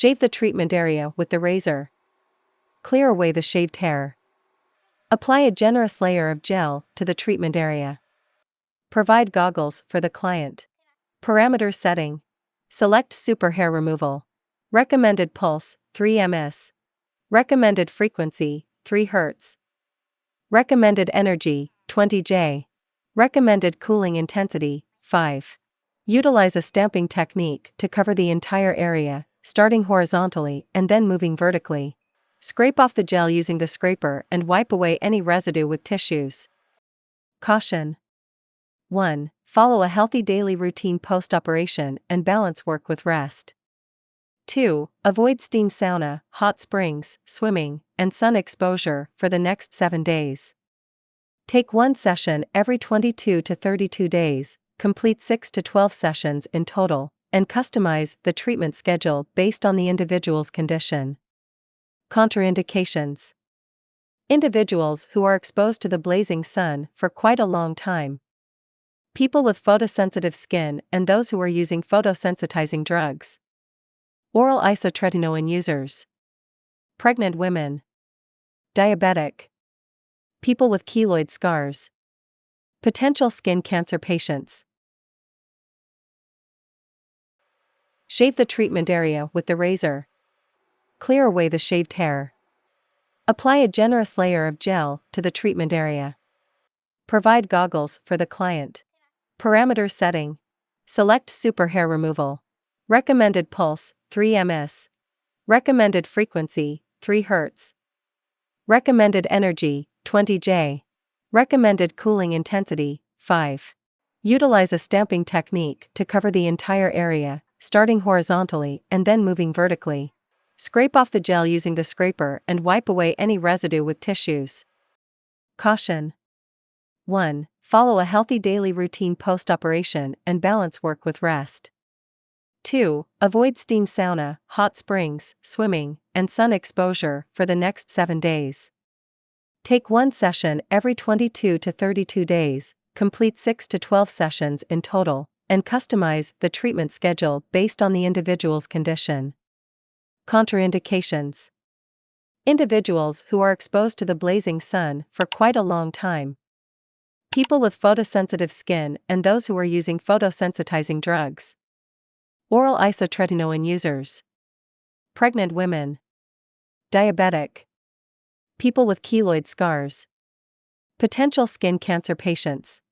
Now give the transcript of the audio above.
Shave the treatment area with the razor. Clear away the shaved hair. Apply a generous layer of gel to the treatment area. Provide goggles for the client. Parameter setting. Select super hair removal. Recommended pulse, 3 ms. Recommended frequency, 3 Hz. Recommended energy, 20 J. Recommended cooling intensity, 5. Utilize a stamping technique to cover the entire area, starting horizontally and then moving vertically. Scrape off the gel using the scraper and wipe away any residue with tissues. Caution. 1. Follow a healthy daily routine post-operation and balance work with rest. 2. Avoid steam sauna, hot springs, swimming, and sun exposure for the next 7 days. Take one session every 22 to 32 days, complete 6 to 12 sessions in total, and customize the treatment schedule based on the individual's condition. Contraindications. Individuals who are exposed to the blazing sun for quite a long time. People with photosensitive skin and those who are using photosensitizing drugs. Oral isotretinoin users. Pregnant women. Diabetic. People with keloid scars. Potential skin cancer patients. Shave the treatment area with the razor. Clear away the shaved hair. Apply a generous layer of gel to the treatment area. Provide goggles for the client. Parameter setting. Select super hair removal. Recommended pulse, 3 ms. Recommended frequency, 3 Hz. Recommended energy, 20 J. Recommended cooling intensity, 5. Utilize a stamping technique to cover the entire area, starting horizontally and then moving vertically. Scrape off the gel using the scraper and wipe away any residue with tissues. Caution. 1. Follow a healthy daily routine post-operation and balance work with rest. 2. Avoid steam sauna, hot springs, swimming, and sun exposure for the next 7 days. Take one session every 22 to 32 days, complete 6 to 12 sessions in total, and customize the treatment schedule based on the individual's condition. Contraindications. Individuals who are exposed to the blazing sun for quite a long time. People with photosensitive skin and those who are using photosensitizing drugs. Oral isotretinoin users. Pregnant women. Diabetic. People with keloid scars. Potential skin cancer patients.